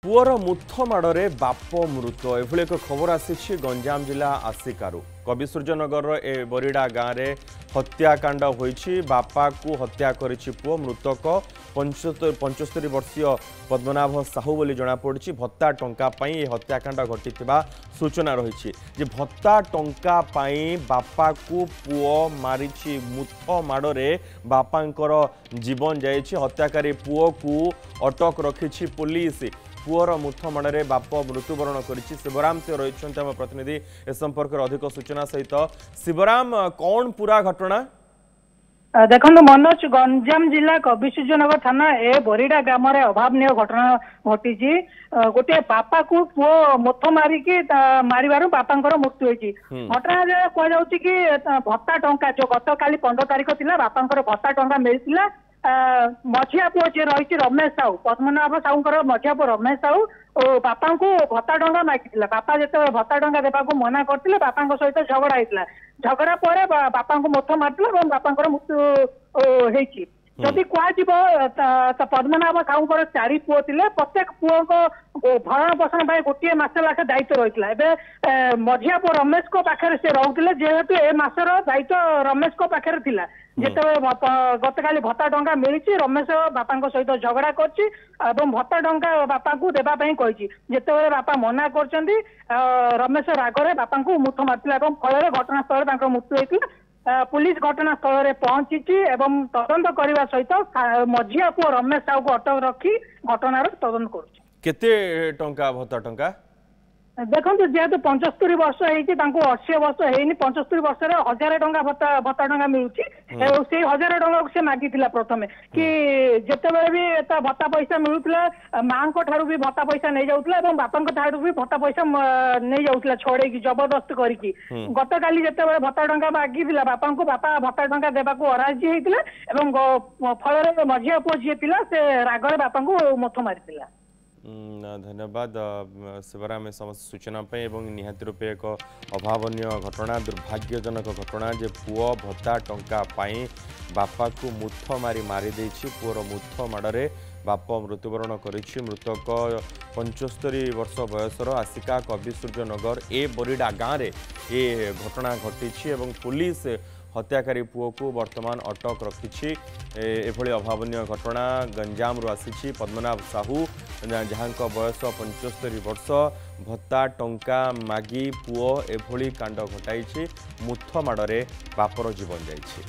Poor Muth माड़े बाप मृत एभली एक खबर आसी गंजाम जिला आसिकारु कविसूर्यनगर ए बरिडा गाँव में हत्याकांड होईछि। बापा को हत्या करिछि पुओ। मृतक 75 वर्षीय पद्मनाभ साहू बोली जनापड़ी। भत्ता टंका पाई हत्याकांड घटिथिबा सूचना रही। भत्ता टंका पाई बापा को पुओ मारिछि। मुथ माड़े बापांकर जीवन जाइछि। हत्याकारी पुओ को अटक रखिछि पुलिस। पुअर मुथ माड़े बाप मृत्युवरण करिछि। शिवराम से रही प्रतिनिधि ए संपर्क में अधिक सूचना सहित। शिवराम, कौन पूरा घटना? देखो मनोज, गंजाम जिला कविसूर्यनगर थाना ए बरिडा ग्राम अभावनीय घटना घटी। गोटे बापा को पुओ मुथ मारिकी मारिबारु बापांकर मृत्यु होईछि। घटना कह कि भत्ता टंका जो गत काली 15 तारिख थिला बापांकर भत्ता टंका मिलथिला। मझिया पुओ जे रही रमेश साहू, पद्मनाभ साहूंकर मझिया पुओ रमेश साहू बापा को भत्ता टंका मागिथिला। बापा जिते भत्ता टंका देवा मना करथिले बापा सहित झगड़ा होइतिला। झगड़ा पर बापा को मुथ मारथिला और बापांकर मृत्यु होईछि। जदि कह पद्मनाभ साहूंकर 4 पुओ थिले। प्रत्येक पुओ को भरण पोषण पाई गोटे मास लाखे दायित्व रही। एवं मझिया पुओ रमेश को पाखे से रोते जेहेतु ए मासर दायित्व रमेश को पाखे थिला। जिते गत काली भत्ता टंका मिली रमेश बापा सहित झगड़ा करछि। भत्ता टंका बापा को देवाई कही। जिते बापा मना कर रमेश रागरे बापा को मुथ मारथिला। फल घटनास्थल मृत्यु होता। पुलिस घटनास्थल में पहुंची एवं तदंत करने सहित मझिया पुओ रमेश साहू को अटक रखी घटनार तदंत कर। केते टंका भत्ता टंका? देखो जेहेतु 75 वर्ष होती 80 वर्ष होनी 75 वर्ष 1000 टंका भत्ता टंका मिलूँ। से 1000 टंका से मागी प्रथम कि जिते भी भत्ता पैसा मिलूला माँ ठार भी भत्ता पैसा नहीं जाऊला बापा ठार भी भत्ता पैसा नहीं जाऊला छड़े जबरदस्त करके। गत काली जिते भत्ता टंका मागी बापा को बापा भत्ता टंका देवाक अराजी होता। फल मझिया पुओ जी से रागरे बापा को मुथ मारी। धन्यवाद शिवराम समस्त सूचना निहाती रूपे एक अभावनीय घटना, दुर्भाग्यजनक घटना जे पुओ भत्ता टंका पाई बापा को मुथ मारी देछि। पुओर मुथ माड़े बाप मृत्युवरण करिछि। मृतक 75 वर्ष बयसर आसिका कविसूर्यनगर ए बरिडा गाँव में ये घटना घटी एवं पुलिस हत्याकारी पुओ को वर्तमान अटक रखिछि। एभली अभावनीय घटना गंजाम रु आसी। पद्मनाभ साहू जहाँ बयस 75 वर्ष भत्ता टंका मागी पुओ एभली कांड घटाई। मुथ माड़े बापर जीवन जाइछि।